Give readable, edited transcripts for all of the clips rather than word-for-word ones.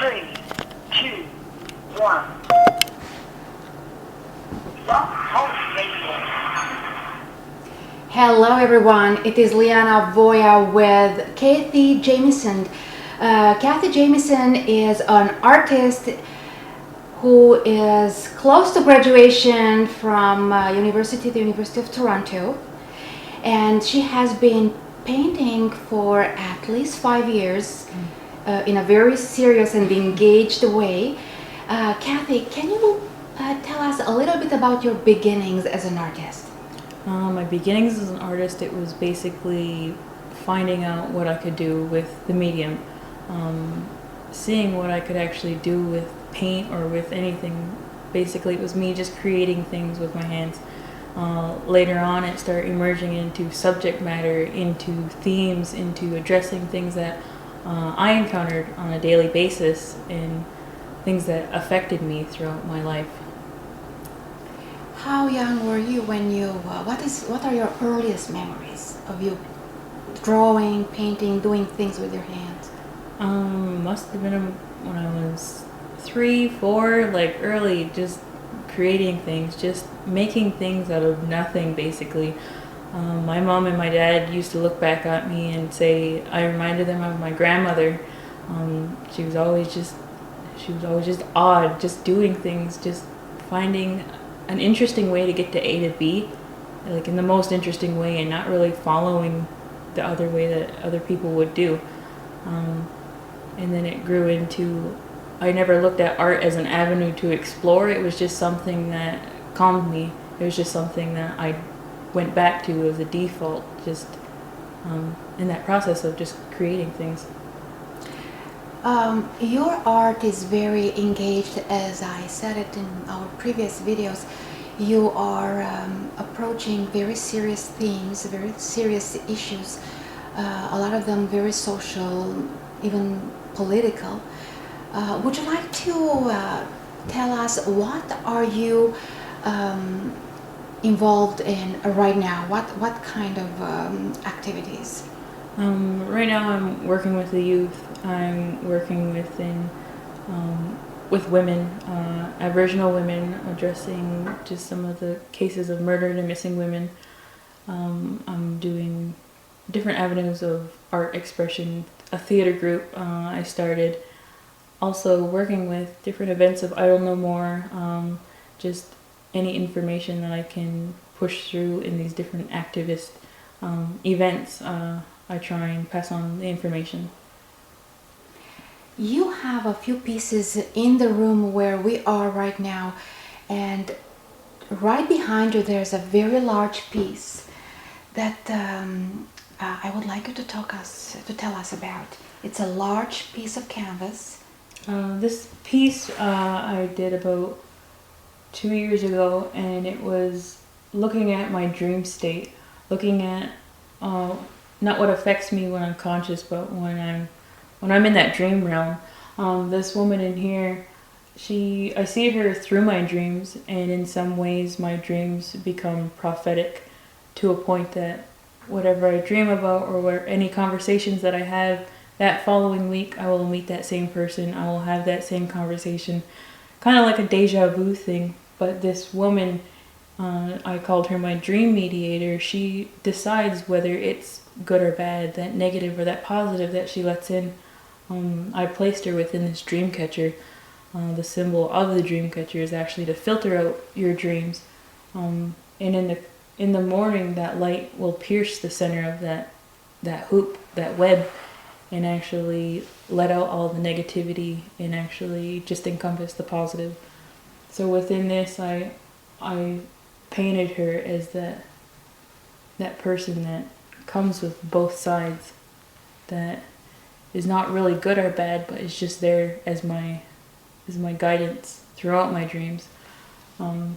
3, 2, 1. Hello everyone, it is Liana Voya with Cathie Jamieson. Cathie Jamieson is an artist who is close to graduation from the University of Toronto, and she has been painting for at least 5 years in a very serious and engaged way. Cathie, can you tell us a little bit about your beginnings as an artist? My beginnings as an artist, it was basically finding out what I could do with the medium, seeing what I could actually do with paint or with anything. Basically, it was me just creating things with my hands. Later on, it started emerging into subject matter, into themes, into addressing things that I encountered on a daily basis and things that affected me throughout my life. How young were you when you, what are your earliest memories of you drawing, painting, doing things with your hands? Must have been when I was 3, 4, like early, just creating things, just making things out of nothing, basically. My mom and my dad used to look back at me and say I reminded them of my grandmother. She was always just odd, just doing things, just finding an interesting way to get to A to B, like in the most interesting way, and not really following the other way that other people would do. And then it grew into, I never looked at art as an avenue to explore. It was just something that calmed me. It was just something that I went back to as a default, just in that process of just creating things. Your art is very engaged, as I said it in our previous videos. You are approaching very serious themes, very serious issues, a lot of them very social, even political. Would you like to tell us what are you involved in right now? What kind of activities? Right now I'm working with the youth. I'm working with women, Aboriginal women, addressing just some of the cases of murdered and missing women. I'm doing different avenues of art expression, a theater group I started. Also working with different events of Idle No More, just any information that I can push through in these different activist events. I try and pass on the information. You have a few pieces in the room where we are right now, and right behind you there's a very large piece that I would like you to tell us about. It's a large piece of canvas. This piece I did about 2 years ago, and it was looking at my dream state, looking at not what affects me when I'm conscious, but when I'm in that dream realm. This woman in here, I see her through my dreams, and in some ways my dreams become prophetic to a point that whatever I dream about or any conversations that I have that following week, I will meet that same person, I will have that same conversation, kind of like a deja vu thing. But this woman, I called her my dream mediator. She decides whether it's good or bad, that negative or that positive that she lets in. I placed her within this dream catcher. The symbol of the dream catcher is actually to filter out your dreams. And in the morning, that light will pierce the center of that hoop, that web, and actually let out all the negativity and actually just encompass the positive. So within this, I painted her as that person that comes with both sides, that is not really good or bad, but is just there as my guidance throughout my dreams. And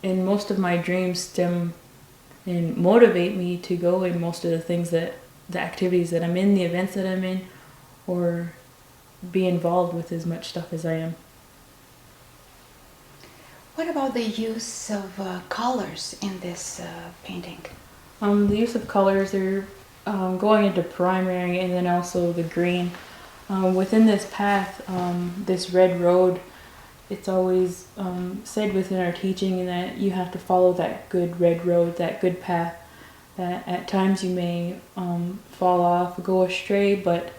most of my dreams stem and motivate me to go in most of the activities that I'm in, the events that I'm in, or be involved with as much stuff as I am. What about the use of colors in this painting? The use of colors are going into primary, and then also the green. Within this path, this red road, it's always said within our teaching that you have to follow that good red road, that good path. That at times you may fall off, go astray, but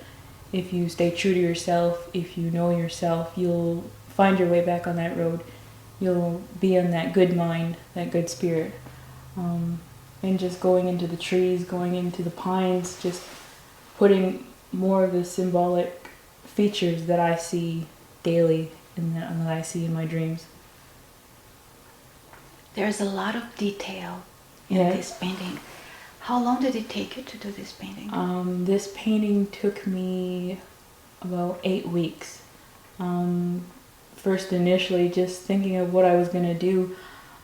if you stay true to yourself, if you know yourself, you'll find your way back on that road. You'll be in that good mind, that good spirit. And just going into the trees, going into the pines, just putting more of the symbolic features that I see daily and that I see in my dreams. There's a lot of detail in this painting. How long did it take you to do this painting? This painting took me about 8 weeks. First, initially, just thinking of what I was going to do.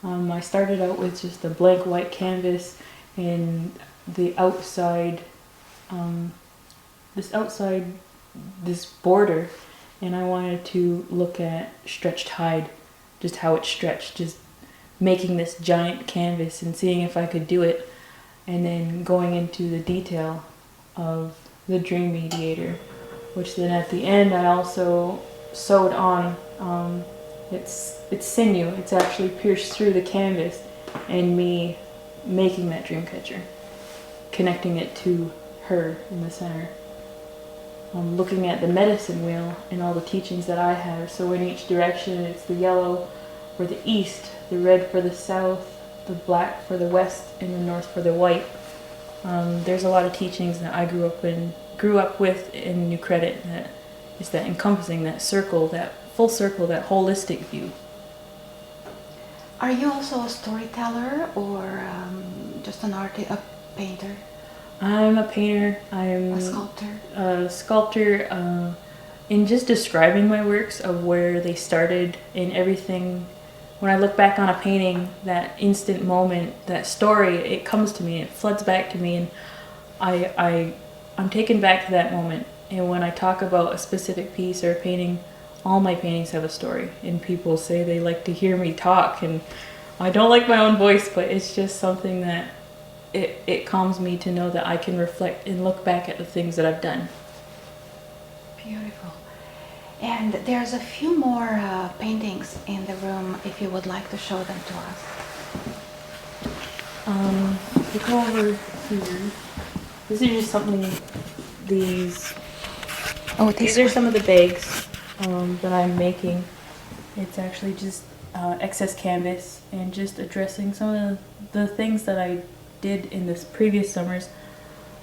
I started out with just a blank white canvas and the outside, this border, and I wanted to look at stretched hide, just how it stretched, just making this giant canvas and seeing if I could do it, and then going into the detail of the dream mediator, which then at the end I also sewed on. It's sinew. It's actually pierced through the canvas, and me making that dream catcher, connecting it to her in the center. Looking at the medicine wheel and all the teachings that I have. So in each direction, it's the yellow for the east, the red for the south, the black for the west, and the north for the white. There's a lot of teachings that I grew up with in New Credit, that is that encompassing, that circle, that full circle, that holistic view. Are you also a storyteller or just an artist, a painter? I'm a painter. I'm a sculptor. A sculptor. In just describing my works of where they started and everything. When I look back on a painting, that instant moment, that story, it comes to me. It floods back to me, and I'm taken back to that moment. And when I talk about a specific piece or a painting, all my paintings have a story. And people say they like to hear me talk, and I don't like my own voice, but it's just something that it calms me to know that I can reflect and look back at the things that I've done. Beautiful. And there's a few more paintings in the room, if you would like to show them to us. We go over here. This is just something, these are some of the bags that I'm making. It's actually just excess canvas and just addressing some of the things that I did in this previous summers.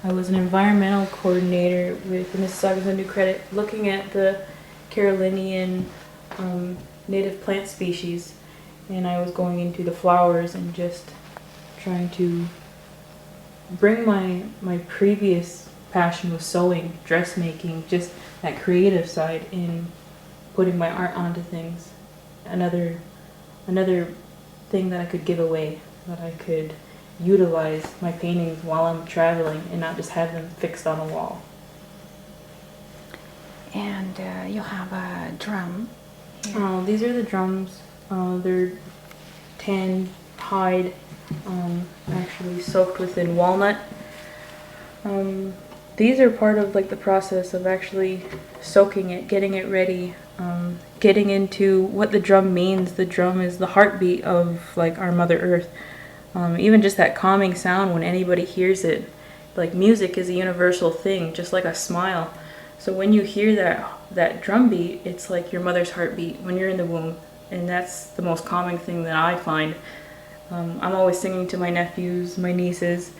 I was an environmental coordinator with the Mississaugas New Credit, looking at the Carolinian native plant species, and I was going into the flowers and just trying to bring my previous passion with sewing, dressmaking, just that creative side in putting my art onto things. Another thing that I could give away, that I could utilize my paintings while I'm traveling and not just have them fixed on a wall. And you have a drum here. These are the drums. They're tan hide, actually soaked within walnut. These are part of like the process of actually soaking it, getting it ready, getting into what the drum means. The drum is the heartbeat of like our Mother Earth. Even just that calming sound when anybody hears it. Like music is a universal thing, just like a smile. So when you hear that drum beat, it's like your mother's heartbeat when you're in the womb. And that's the most calming thing that I find. I'm always singing to my nephews, my nieces,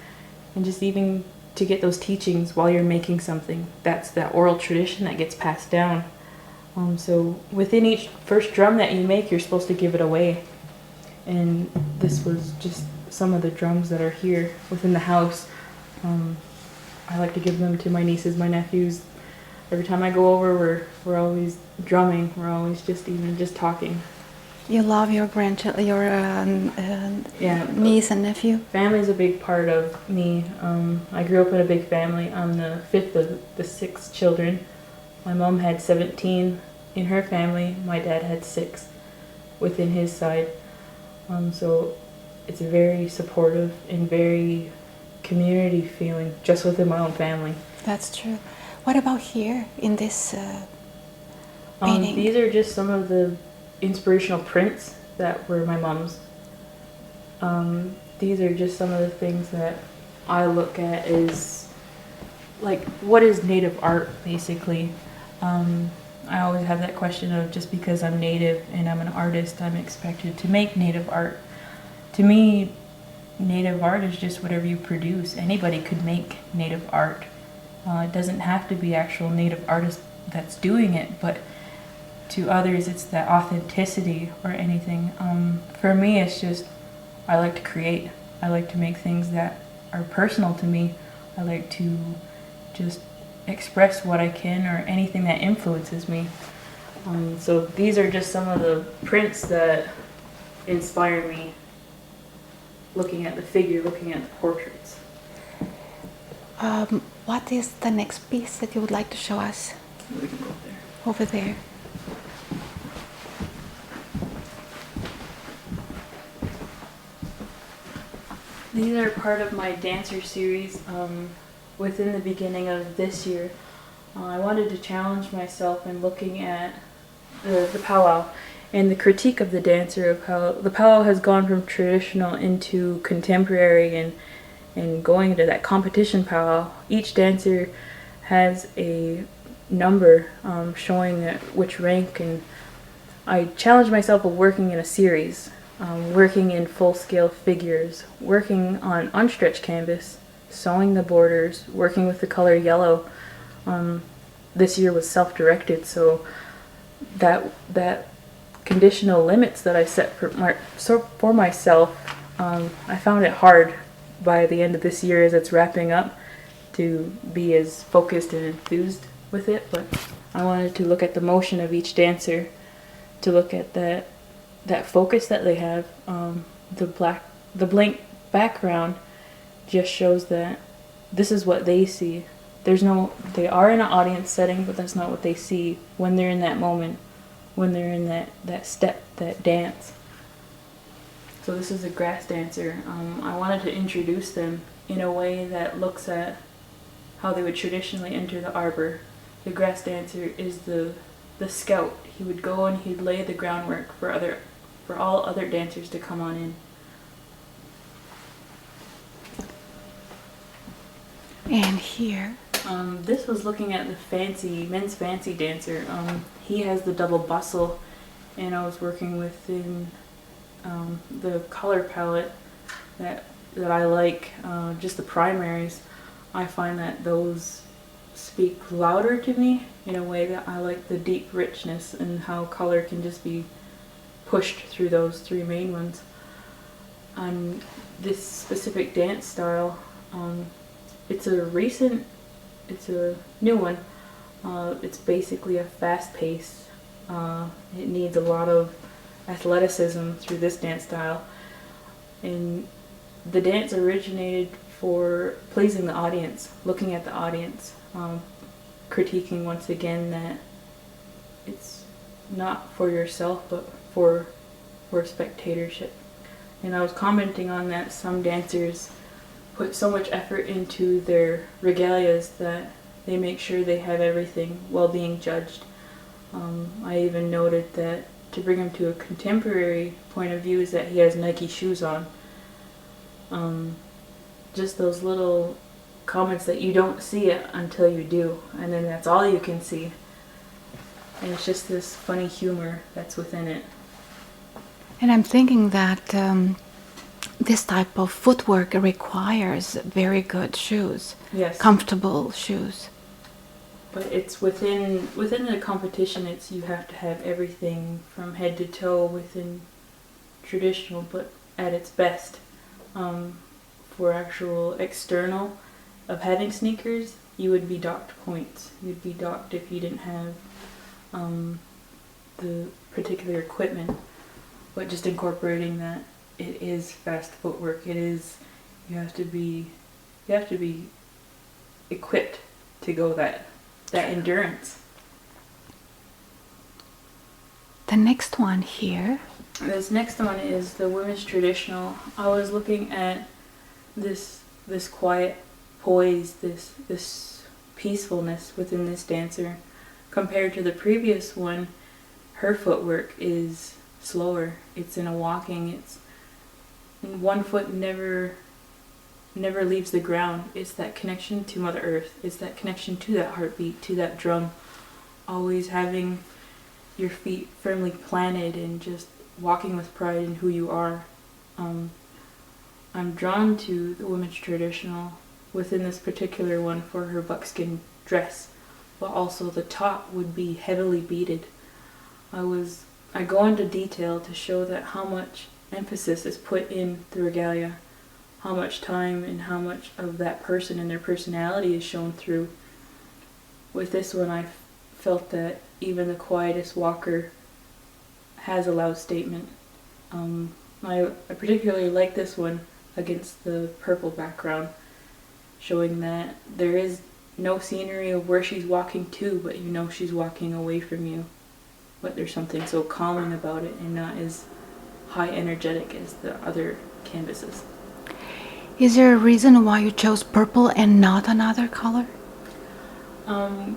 and just even to get those teachings while you're making something. That's that oral tradition that gets passed down. So within each first drum that you make, you're supposed to give it away. And this was just some of the drums that are here within the house. I like to give them to my nieces, my nephews. Every time I go over, we're always drumming. We're always just talking. You love your niece and nephew? Family's a big part of me. I grew up in a big family. I'm the fifth of the 6 children. My mom had 17 in her family. My dad had 6 within his side. So it's very supportive and very community feeling just within my own family. That's true. What about here in this painting? These are just some of the inspirational prints that were my mom's. These are just some of the things that I look at as like, what is native art, basically. I always have that question of, just because I'm native and I'm an artist, I'm expected to make native art. To me, native art is just whatever you produce. Anybody could make native art. It doesn't have to be actual native artist that's doing it, but to others it's that authenticity or anything. For me, it's just, I like to create. I like to make things that are personal to me. I like to just express what I can, or anything that influences me. So these are just some of the prints that inspire me, looking at the figure, looking at the portraits. What is the next piece that you would like to show us? We can go up there. Over there. These are part of my dancer series. Within the beginning of this year, I wanted to challenge myself in looking at the powwow and the critique of the dancer, of how the powwow has gone from traditional into contemporary and going into that competition powwow. Each dancer has a number showing which rank, and I challenged myself of working in a series, working in full-scale figures, working on unstretched canvas, sewing the borders, working with the color yellow. This year was self-directed, so that conditional limits that I set for myself, I found it hard by the end of this year, as it's wrapping up, to be as focused and enthused with it. But I wanted to look at the motion of each dancer, to look at that focus that they have. The blank background just shows that this is what they see. They are in an audience setting, but that's not what they see when they're in that moment, when they're in that step, that dance. So this is a grass dancer. I wanted to introduce them in a way that looks at how they would traditionally enter the arbor. The grass dancer is the scout. He would go and he'd lay the groundwork for all other dancers to come on in. And here. This was looking at the men's fancy dancer. He has the double bustle, and I was working within the color palette that I like, just the primaries. I find that those speak louder to me in a way that I like the deep richness and how color can just be pushed through those three main ones. On this specific dance style, it's a new one. It's basically a fast pace. It needs a lot of athleticism through this dance style. And the dance originated for pleasing the audience, looking at the audience, critiquing once again that it's not for yourself but for spectatorship. And I was commenting on that some dancers put so much effort into their regalias that they make sure they have everything while being judged. I even noted that to bring him to a contemporary point of view is that he has Nike shoes on. Just those little comments that you don't see it until you do, and then that's all you can see. And it's just this funny humor that's within it. And I'm thinking that this type of footwork requires very good shoes. Yes. Comfortable shoes. But it's within the competition, you have to have everything from head to toe within traditional, but at its best. For actual external of having sneakers, you would be docked points. You'd be docked if you didn't have the particular equipment. But just incorporating that, it is fast footwork. It is, you have to be equipped to go that endurance. The next one here. This next one is the women's traditional. I was looking at this quiet poise, this peacefulness within this dancer. Compared to the previous one, her footwork is slower. It's in a walking. It's one foot never leaves the ground. It's that connection to Mother Earth. It's that connection to that heartbeat, to that drum. Always having your feet firmly planted and just walking with pride in who you are. I'm drawn to the women's traditional within this particular one for her buckskin dress, but also the top would be heavily beaded. I go into detail to show that how much emphasis is put in the regalia, how much time and how much of that person and their personality is shown through. With this one, I felt that even the quietest walker has a loud statement. I particularly like this one against the purple background, showing that there is no scenery of where she's walking to, but you know she's walking away from you. But there's something so calming about it and not as high energetic as the other canvases. Is there a reason why you chose purple and not another color?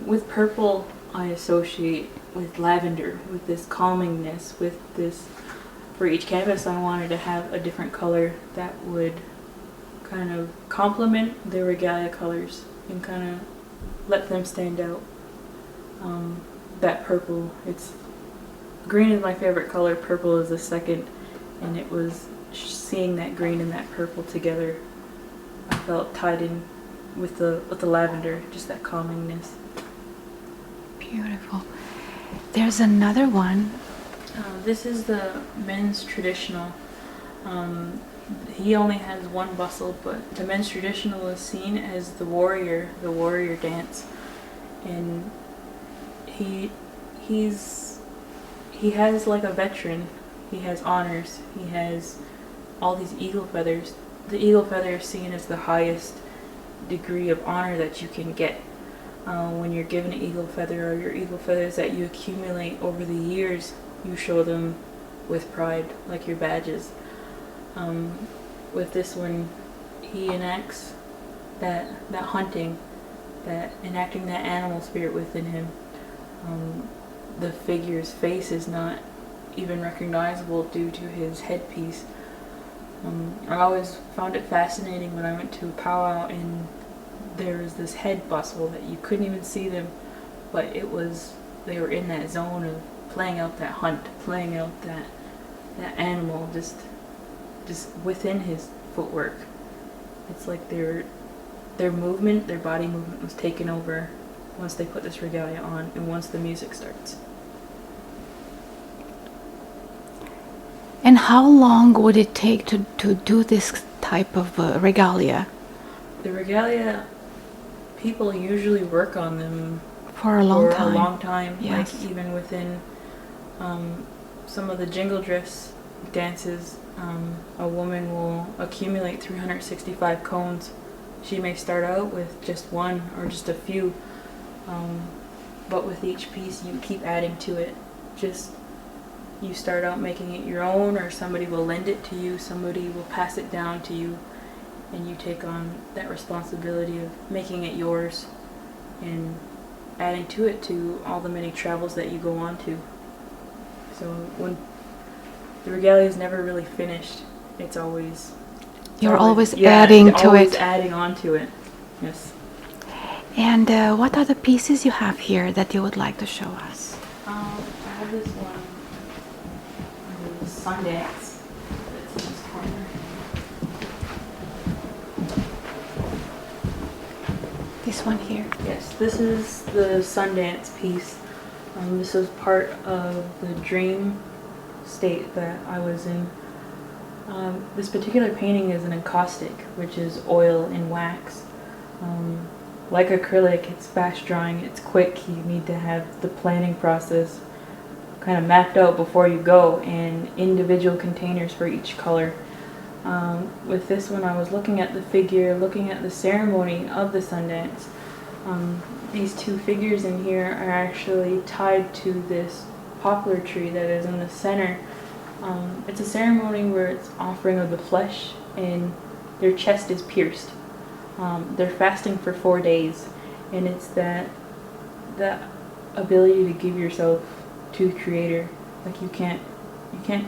With purple, I associate with lavender, with this calmingness, with this. For each canvas, I wanted to have a different color that would kind of complement the regalia colors and kind of let them stand out. That purple, green is my favorite color, purple is the second, and it was seeing that green and that purple together, I felt tied in with the lavender, just that calmingness. Beautiful. There's another one. This is the men's traditional. He only has one bustle, but the men's traditional is seen as the warrior dance, and he has like a veteran. He has honors. He has all these eagle feathers. The eagle feather is seen as the highest degree of honor that you can get. When you're given an eagle feather, or your eagle feathers that you accumulate over the years, you show them with pride, like your badges. With this one, he enacts that hunting, that enacting that animal spirit within him. The figure's face is not even recognizable due to his headpiece. I always found it fascinating when I went to a powwow and there was this head bustle that you couldn't even see them, but they were in that zone of playing out that hunt, playing out that animal just within his footwork. It's like their movement, their body movement was taken over once they put this regalia on and once the music starts. And how long would it take to do this type of regalia? The regalia, people usually work on them For a long time. Yes. Like even within some of the jingle dress dances, a woman will accumulate 365 cones. She may start out with just one or just a few, but with each piece you keep adding to it. You start out making it your own, or somebody will lend it to you, somebody will pass it down to you, and you take on that responsibility of making it yours and adding to it to all the many travels that you go on to. So when the regalia is never really finished, it's always always adding to always it. adding on to it. Yes. And what are the pieces you have here that you would like to show us? I have this one. Sundance. That's in this corner. This one here. Yes, this is the Sundance piece. This was part of the dream state that I was in. This particular painting is an encaustic, which is oil and wax. Like acrylic, it's fast drying, it's quick. You need to have the planning process kind of mapped out before you go, and individual containers for each color. With this one, I was looking at the figure, looking at the ceremony of the Sundance. These two figures in here are actually tied to this poplar tree that is in the center. It's a ceremony where it's offering of the flesh and their chest is pierced. They're fasting for 4 days, And it's that ability to give yourself to the Creator. Like you can't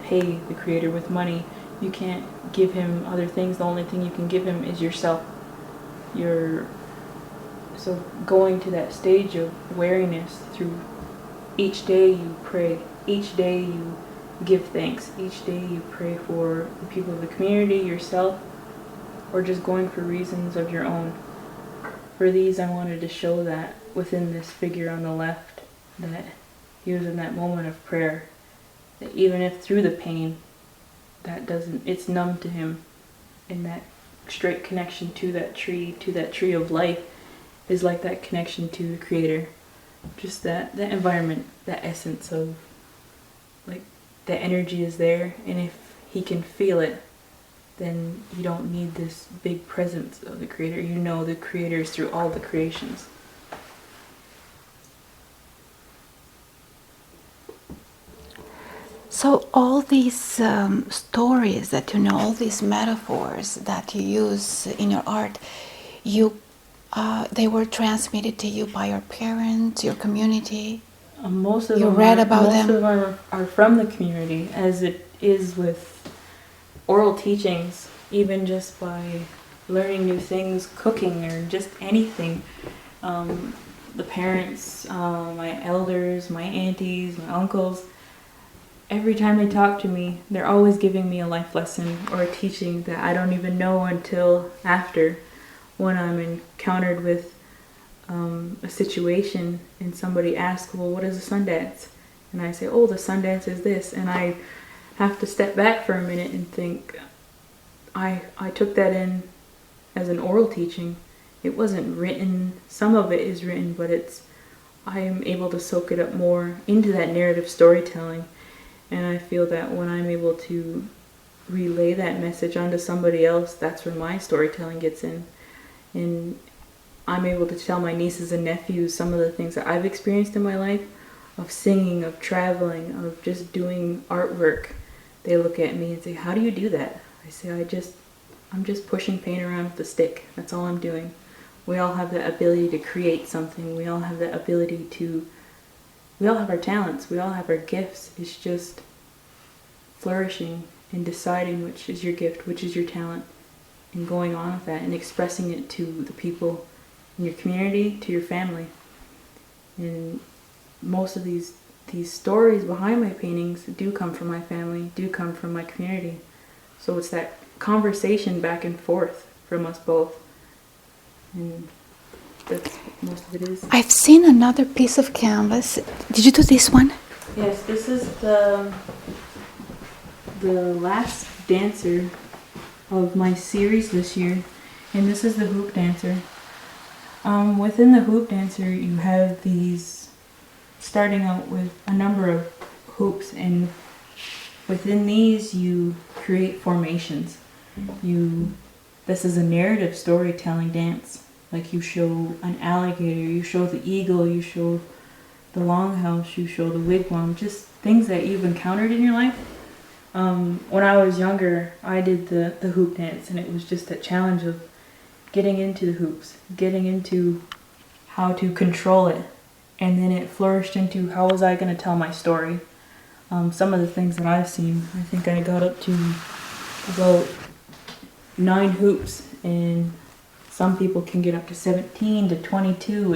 pay the Creator with money. You can't give him other things. The only thing you can give him is yourself. So going to that stage of awareness through each day you pray, each day you give thanks, each day you pray for the people of the community, yourself, or just going for reasons of your own. For these, I wanted to show that within this figure on the left, that he was in that moment of prayer, that even if through the pain, it's numb to him, and that straight connection to that tree of life is like that connection to the Creator. Just that environment, that essence of, like, the energy is there, and if he can feel it, then you don't need this big presence of the Creator. You know the Creator is through all the creations. So all these stories that you know, all these metaphors that you use in your art, they were transmitted to you by your parents, your community. Most of You them read are, about most them? of them are from the community, as it is with oral teachings, even just by learning new things, cooking, or just anything. The parents, my elders, my aunties, my uncles, every time they talk to me, they're always giving me a life lesson or a teaching that I don't even know until after, when I'm encountered with a situation and somebody asks, well, what is a sun dance? And I say, oh, the sun dance is this. And I have to step back for a minute and think, I took that in as an oral teaching. It wasn't written. Some of it is written, but I am able to soak it up more into that narrative storytelling. And I feel that when I'm able to relay that message onto somebody else, that's where my storytelling gets in. And I'm able to tell my nieces and nephews some of the things that I've experienced in my life, of singing, of traveling, of just doing artwork. They look at me and say, how do you do that? I say, I'm just pushing paint around with a stick. That's all I'm doing. We all have the ability to create something. We all have the ability to, we all have our talents. We all have our gifts. It's just flourishing and deciding which is your gift, which is your talent, and going on with that and expressing it to the people in your community, to your family. And most of these stories behind my paintings do come from my family, do come from my community. So it's that conversation back and forth from us both. And that's what most of it is. I've seen another piece of canvas. Did you do this one? Yes, this is the last dancer of my series this year, and this is the hoop dancer. Within the hoop dancer, you have these, starting out with a number of hoops, and within these you create formations. This is a narrative storytelling dance. Like you show an alligator, you show the eagle, you show the longhouse, you show the wigwam, just things that you've encountered in your life. When I was younger, I did the hoop dance, and it was just that challenge of getting into the hoops, getting into how to control it, and then it flourished into how was I going to tell my story. Some of the things that I've seen, I think I got up to about 9 hoops, and some people can get up to 17 to 22.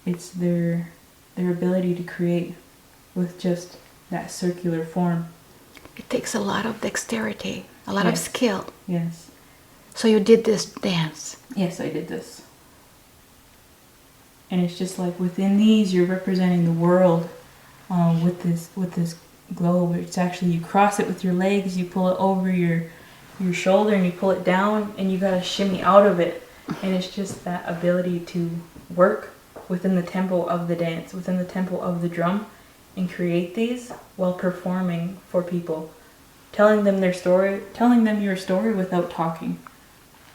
It's their ability to create with just that circular form. It takes a lot of dexterity, a lot of Yes. skill. Yes. So you did this dance. Yes, I did this. And it's just like within these, you're representing the world with this globe. It's actually, you cross it with your legs, you pull it over your shoulder, and you pull it down, and you gotta shimmy out of it. And it's just that ability to work within the tempo of the dance, within the tempo of the drum, and create these while performing for people, telling them their story, telling them your story without talking,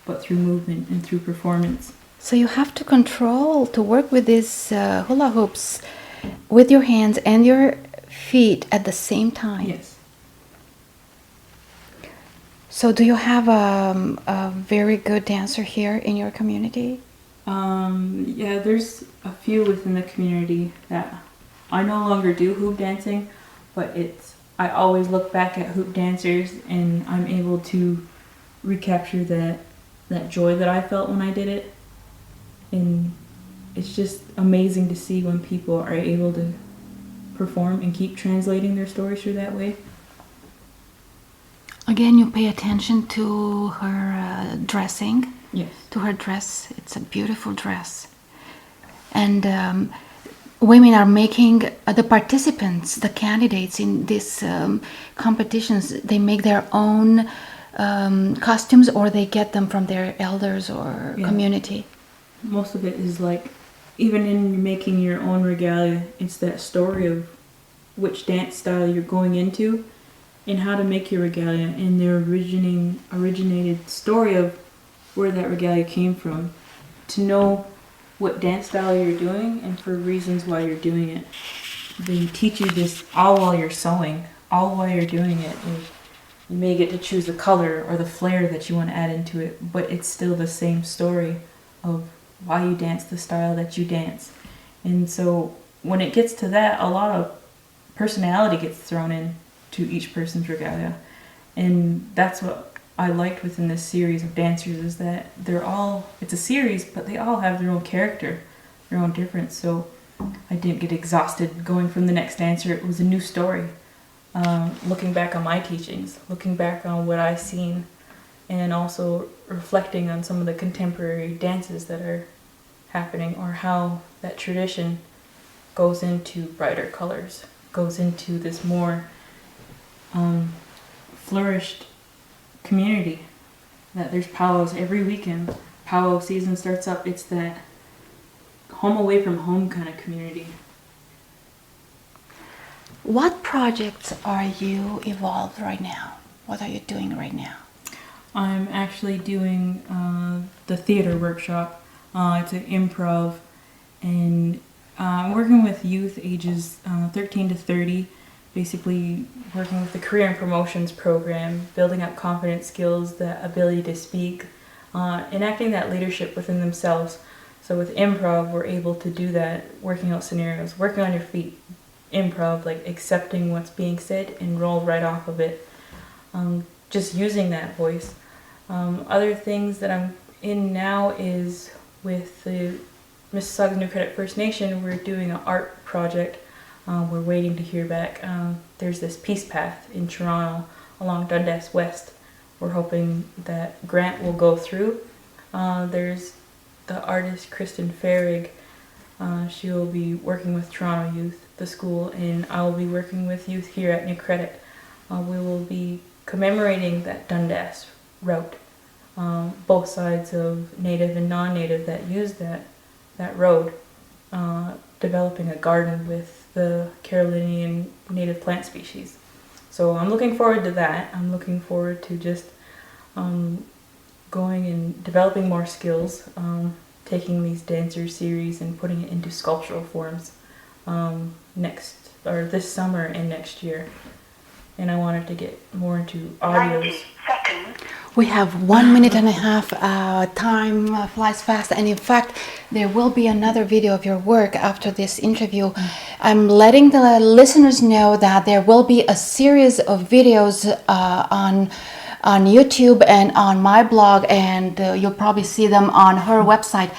but through movement and through performance. So you have to control, to work with these hula hoops with your hands and your feet at the same time. Yes. So do you have a very good dancer here in your community? Yeah, there's a few within the community that I no longer do hoop dancing, but I always look back at hoop dancers and I'm able to recapture that joy that I felt when I did it. And it's just amazing to see when people are able to perform and keep translating their stories through that way. Again, you pay attention to her dressing, Yes. to her dress. It's a beautiful dress. And women are making, the participants, the candidates in these competitions, they make their own costumes, or they get them from their elders or Yeah. community. Most of it is like, even in making your own regalia, it's that story of which dance style you're going into and how to make your regalia and the originated story of where that regalia came from. To know what dance style you're doing and for reasons why you're doing it. They teach you this all while you're sewing, all while you're doing it. You may get to choose the color or the flair that you want to add into it, but it's still the same story of why you dance the style that you dance. And so when it gets to that, a lot of personality gets thrown in to each person's regalia. And that's what I liked within this series of dancers, is that it's a series, but they all have their own character, their own difference. So I didn't get exhausted going from the next dancer. It was a new story. Looking back on my teachings, looking back on what I've seen, and also reflecting on some of the contemporary dances that are happening, or how that tradition goes into brighter colors, goes into this more flourished community. That there's powwows every weekend. Powwow season starts up. It's that home away from home kind of community. What projects are you involved right now? What are you doing right now? I'm actually doing the theater workshop. It's an improv, and I'm working with youth ages 13 to 30, basically working with the career and promotions program, building up confidence skills, the ability to speak, enacting that leadership within themselves. So with improv, we're able to do that, working out scenarios, working on your feet, improv, like accepting what's being said and roll right off of it. Just using that voice. Other things that I'm in now is with the Mississauga New Credit First Nation. We're doing an art project. We're waiting to hear back. There's this peace path in Toronto along Dundas West. We're hoping that grant will go through. There's the artist Kristen Farrig. She will be working with Toronto Youth, the school, and I will be working with youth here at New Credit. We will be commemorating that Dundas route. Both sides of Native and non-Native that use that road, developing a garden with the Carolinian native plant species. So I'm looking forward to that. I'm looking forward to just going and developing more skills, taking these dancer series and putting it into sculptural forms this summer and next year. And I wanted to get more into 90 audios. seconds. We have 1 minute and a half. Time flies fast, and in fact, there will be another video of your work after this interview. I'm letting the listeners know that there will be a series of videos on YouTube and on my blog, and you'll probably see them on her website.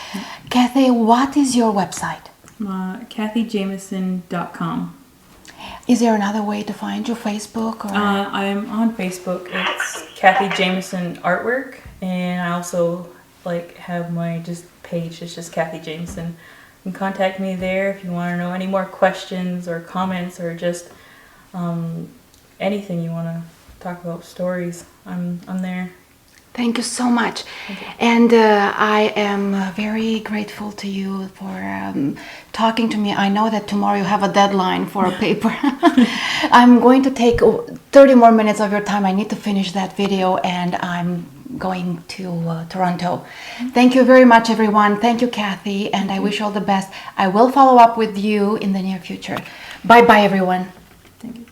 Cathie, what is your website? CathieJamieson.com. Is there another way to find you? Facebook or? I'm on Facebook. It's Cathie Jamieson Artwork, and I also have my page. It's just Cathie Jamieson. You can contact me there if you want to know any more questions or comments, or just anything you want to talk about, stories. I'm there. Thank you so much. And I am very grateful to you for talking to me. I know that tomorrow you have a deadline for a paper. I'm going to take 30 more minutes of your time. I need to finish that video, and I'm going to Toronto. Thank you very much, everyone. Thank you, Cathie, and I wish you all the best. I will follow up with you in the near future. Bye-bye, everyone. Thank you.